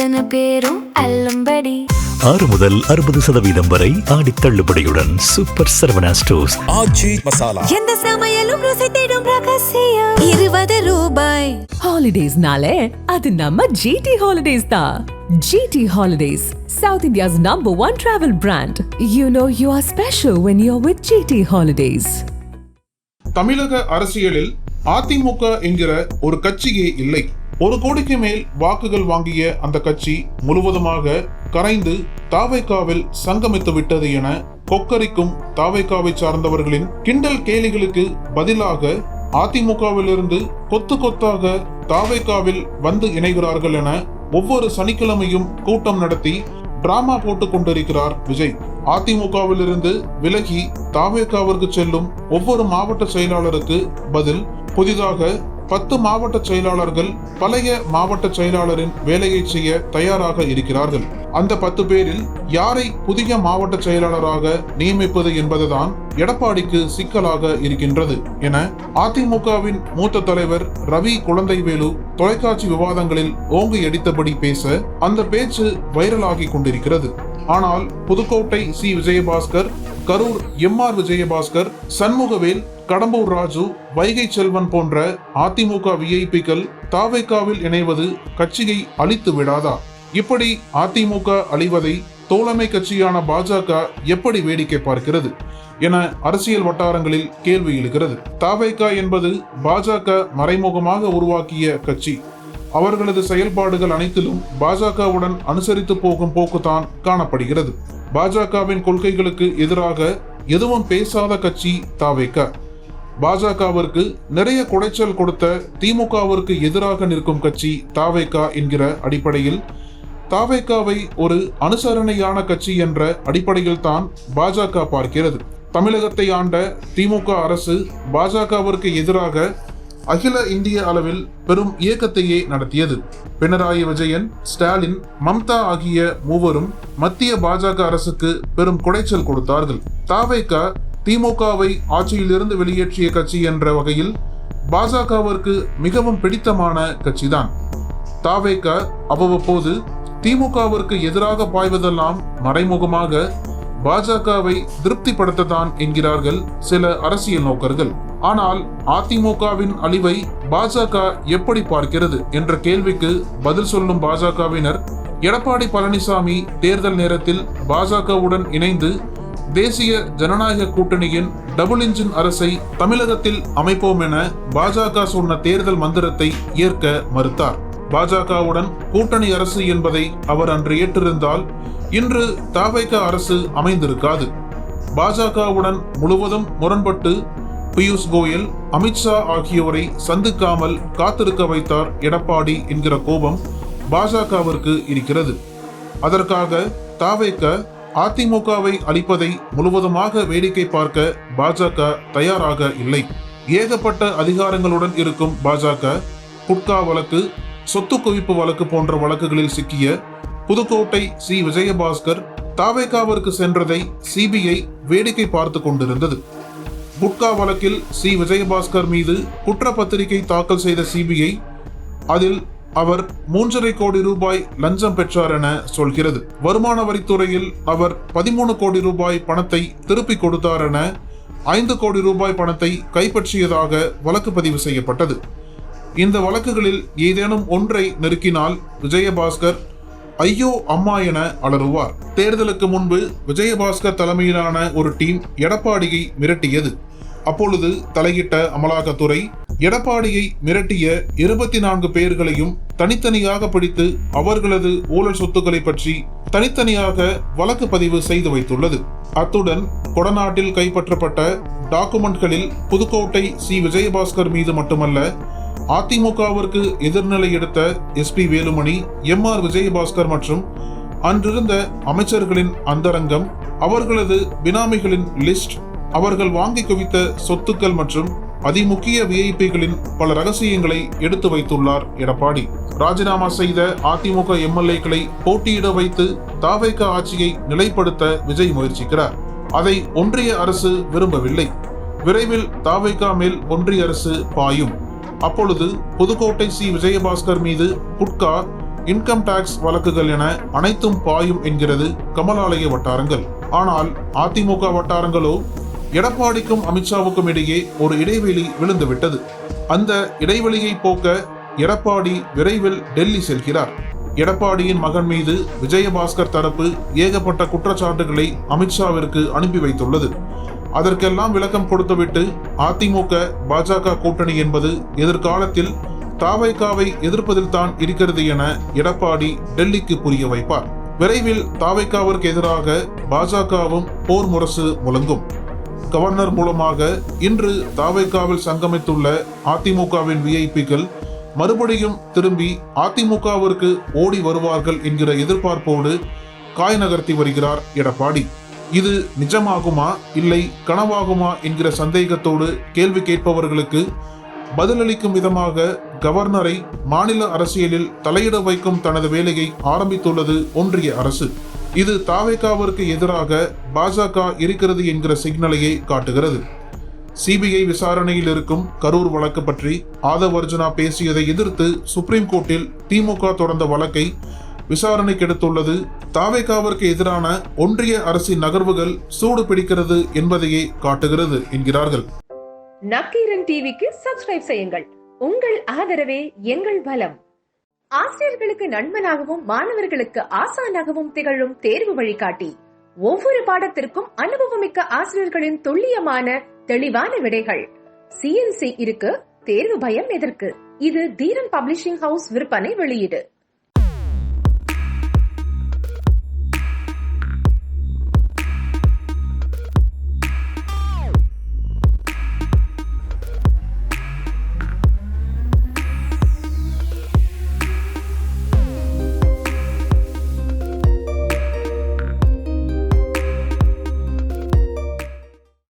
அத்தனை பேரும் அல்லம்படி 6 முதல் 60% வரை ஆடி தள்ளுபடியுடன் சூப்பர் சரவணா ஸ்டோர்ஸ். ஆச்சி மசாலா எந்த சமையலும் ருசி தேடும் ரகசியம் 20 ரூபாய். ஹாலிடேஸ்னாலே அது நம்ம GT ஹாலிடேஸ் தான். GT holidays, South India's #1 travel brand. You know you are special when you're with GT holidays. தமிழக அரசியலில் அதிமுக என்கிற ஒரு கட்சியே இல்லை. 1 கோடிக்கு மேல் வாக்குகள் வாங்கிய அந்த கட்சி முழுவதுமாக கரைந்து தாவேகாவில் சங்கமித்து விட்டது என கொக்கரிக்கும் தாவேகாவை சார்ந்தவர்களின் கிண்டல் கேலிகளுக்கு பதிலாக அதிமுகவிலிருந்து கொத்து கொத்தாக தாவேகாவில் வந்து இணைகிறார்கள் என ஒவ்வொரு சனிக்கிழமையும் கூட்டம் நடத்தி டிராமா போட்டுக் கொண்டிருக்கிறார் விஜய். அதிமுகவிலிருந்து விலகி தாவேகாவிற்கு செல்லும் ஒவ்வொரு மாவட்ட செயலாளருக்கு பதில் புதிதாக 10 மாவட்ட செயலாளர்கள் பழைய மாவட்ட செயலாளரின் வேலையை செய்ய தயாராக இருக்கிறார்கள். அந்த 10 பேரில் யாரை புதிய மாவட்ட செயலாளராக நியமிப்பது என்பதுதான் எடப்பாடிக்கு சிக்கலாக இருக்கின்றது என அதிமுகவின் மூத்த தலைவர் ரவி குழந்தைவேலு தொலைக்காட்சி விவாதங்களில் ஓங்கி அடித்தபடி பேச அந்த பேச்சு வைரலாகி கொண்டிருக்கிறது. ஆனால் புதுக்கோட்டை சி விஜயபாஸ்கர், கரூர் MR விஜயபாஸ்கர், சண்முகவேல், கடம்பூர் ராஜு, வைகை செல்வன் போன்ற அதிமுக விஐபிக்கள் தாவேகாவில் இணைவது கட்சியை அழித்து விடாதா? இப்படி அதிமுக அழிவதை தோழமை கட்சியான பாஜக எப்படி வேடிக்கை பார்க்கிறது என அரசியல் வட்டாரங்களில் கேள்வி எழுகிறது. தாவேகா என்பது பாஜக மறைமுகமாக உருவாக்கிய கட்சி. அவர்களது செயல்பாடுகள் அனைத்திலும் பாஜகவுடன் அனுசரித்து போகும் போக்குதான் காணப்படுகிறது. பாஜகவின் கொள்கைகளுக்கு எதிராக எதுவும் பேசாத கட்சி தாவேகா. பாஜகவிற்கு நிறைய குடைச்சல் கொடுத்த திமுகவிற்கு எதிராக நிற்கும் கட்சி தாவேகா என்கிற அடிப்படையில் தாவேகாவை ஒரு அனுசரணையான கட்சி என்ற அடிப்படையில் தான் பாஜக பார்க்கிறது. தமிழகத்தை ஆண்ட திமுக அரசு பாஜகவிற்கு எதிராக அகில இந்திய அளவில் பெரும் இயக்கத்தையே நடத்தியது. பினராயி விஜயன், ஸ்டாலின், மம்தா ஆகிய மூவரும் மத்திய பாஜக அரசுக்கு பெரும் குடைச்சல் கொடுத்தார்கள். தாவேகா திமுகவை ஆட்சியிலிருந்து வெளியேற்றிய கட்சி என்ற வகையில் பாஜகவிற்கு மிகவும் பிடித்தமான கட்சிதான். தாவேகா அவ்வப்போது திமுகவிற்கு எதிராக பாய்வதெல்லாம் மறைமுகமாக பாஜகவை திருப்திப்படுத்தத்தான் என்கிறார்கள் சில அரசியல் நோக்கர்கள். ஆனால் அதிமுகவின் அழிவை பாஜக எப்படி பார்க்கிறது என்ற கேள்விக்கு பதில் சொல்லும் பாஜகவினர் எடப்பாடி பழனிசாமி தேர்தல் நேரத்தில் பாஜகவுடன் இணைந்து தேசிய ஜனநாயக கூட்டணியின் டபுள் இன்ஜின் அரசை தமிழகத்தில் அமைப்போம் என பாஜக சொன்ன தேர்தல் மந்திரத்தை ஏற்க மறுத்தார். பாஜகவுடன் கூட்டணி அரசு என்பதை அவர் அன்று ஏற்றிருந்தால் இன்று தாவேகா அரசு அமைந்திருக்காது. பாஜகவுடன் முழுவதும் முரண்பட்டு பியூஷ் கோயல், அமித்ஷா ஆகியோரை சந்திக்காமல் காத்திருக்க வைத்தார் எடப்பாடி என்கிற கோபம் பாஜகவிற்கு இருக்கிறது. அதற்காக தாவேகா அதிமுகவை அழிப்பதை முழுவதுமாக வேடிக்கை பார்க்க பாஜக தயாராக இல்லை. ஏகப்பட்ட அதிகாரங்களுடன் இருக்கும் பாஜக குட்கா வழக்கு, சொத்து குவிப்பு வழக்கு போன்ற வழக்குகளில் சிக்கிய புதுக்கோட்டை சி விஜயபாஸ்கர் தாவேகாவிற்கு சென்றதை சிபிஐ வேடிக்கை பார்த்து கொண்டிருந்தது. குட்கா வழக்கில் சி விஜயபாஸ்கர் மீது குற்றப்பத்திரிகை தாக்கல் செய்த சிபிஐ அதில் அவர் 3.5 கோடி ரூபாய் லஞ்சம் பெற்றார் என சொல்கிறது. வருமான வரித்துறையில் அவர் 13 கோடி ரூபாய் பணத்தை திருப்பி கொடுத்தார் என 5 கோடி ரூபாய் பணத்தை கைப்பற்றியதாக வழக்கு பதிவு செய்யப்பட்டது. இந்த வழக்குகளில் ஏதேனும் ஒன்றை நெருக்கினால் விஜயபாஸ்கர் ஐயோ அம்மா என அலறுவார். தேர்தலுக்கு முன்பு விஜயபாஸ்கர் தலைமையிலான ஒரு டீம் எடப்பாடியை மிரட்டியது. அப்பொழுது தலையிட்ட அமலாக்கத்துறை எடப்பாடியை மிரட்டிய 24 பேர்களையும் தனித்தனியாக பிடித்து அவர்களது ஊழல் சொத்துக்களை பற்றி தனித்தனியாக வழக்கு பதிவு செய்து வைத்துள்ளது. அத்துடன் கொடநாட்டில் கைப்பற்றப்பட்ட டாக்குமெண்ட்களில் புதுக்கோட்டை சி விஜயபாஸ்கர் மீது மட்டுமல்ல, அதிமுகவிற்கு எதிர்நிலை எடுத்த SP வேலுமணி, MR விஜயபாஸ்கர் மற்றும் அன்றிருந்த அமைச்சர்களின் அந்தரங்கம், அவர்களது பினாமிகளின் லிஸ்ட், அவர்கள் வாங்கி குவித்த சொத்துக்கள் மற்றும் அதிமுக்கிய விஐபிகளின் பல ரகசியங்களை எடுத்து வைத்துள்ளார் எடப்பாடி. ராஜினாமா செய்த அதிமுக MLAக்களை போட்டியிட வைத்து தாவேகா ஆட்சியை நிலைப்படுத்த விஜய் முயற்சிக்கிறார். அதை ஒன்றிய அரசு விரும்பவில்லை. விரைவில் தாவேகா மேல் ஒன்றிய அரசு பாயும். அப்பொழுது புதுக்கோட்டை சி விஜயபாஸ்கர் மீது குட்கா, இன்கம் டாக்ஸ் வழக்குகள் என அனைத்தும் பாயும் என்கிறது கமலாலய வட்டாரங்கள். ஆனால் அதிமுக வட்டாரங்களோ எடப்பாடிக்கும் அமித்ஷாவுக்கும் இடையே ஒரு இடைவெளி விழுந்துவிட்டது. அந்த இடைவெளியை போக்க எடப்பாடி விரைவில் டெல்லி செல்கிறார். எடப்பாடியின் மகன் மீது விஜயபாஸ்கர் தரப்பு ஏகப்பட்ட குற்றச்சாட்டுகளை அமித்ஷாவிற்கு அனுப்பி வைத்துள்ளது. அதற்கெல்லாம் விளக்கம் கொடுத்துவிட்டு அதிமுக பாஜக கூட்டணி என்பது எதிர்காலத்தில் தாவைக்காவை எதிர்ப்பதில் தான் இருக்கிறது என எடப்பாடி டெல்லிக்கு புரிய வைப்பார். விரைவில் தாவைக்காவிற்கு எதிராக பாஜகவும் போர் முரசு முழங்கும். கவர்னர் மூலமாக இன்று தாவைக்காவில் சங்கமித்துள்ள அதிமுகவின் விஐபிக்கள் மறுபடியும் திரும்பி அதிமுகவிற்கு ஓடி வருவார்கள் என்கிற எதிர்பார்ப்போடு காய் நகர்த்தி வருகிறார் எடப்பாடி. இது நிஜமாகுமா இல்லை கனவாகுமா என்கிற சந்தேகத்தோடு கேள்வி கேட்பவர்களுக்கு பதிலளிக்கும் விதமாக கவர்னரை மாநில அரசியலில் தலையிட வைக்கும் தனது வேலையை ஆரம்பித்துள்ளது ஒன்றிய அரசு. இது தாவேகாவிற்கு எதிராக பாஜக இருக்கிறது என்கிற சிக்னலையே காட்டுகிறது. சிபிஐ விசாரணையில் இருக்கும் கரூர் வழக்கு பற்றி ஆதவ் அர்ஜுனா பேசியதை எதிர்த்து சுப்ரீம் கோர்ட்டில் திமுக தொடர்ந்த வழக்கை விசாரணைக்கு எடுத்துள்ளது. தாவேகாவிற்கு எதிரான ஒன்றிய அரசின் நகர்வுகள் சூடு பிடிக்கிறது என்பதையே காட்டுகிறது என்கிறார்கள். நக்கீரன் டிவிக்கு சப்ஸ்கிரைப் செய்யுங்கள். உங்கள் ஆதரவே எங்கள் பலம். ஆசிரியர்களுக்கு நண்பனாகவும் மாணவர்களுக்கு ஆசானாகவும் திகழும் தேர்வு வழிகாட்டி. ஒவ்வொரு பாடத்திற்கும் அனுபவமிக்க ஆசிரியர்களின் துல்லியமான தெளிவான விடைகள். CNC இருக்கு, தேர்வு பயம் எதற்கு? இது தீரன் பப்ளிஷிங் ஹவுஸ் விற்பனை வெளியீடு.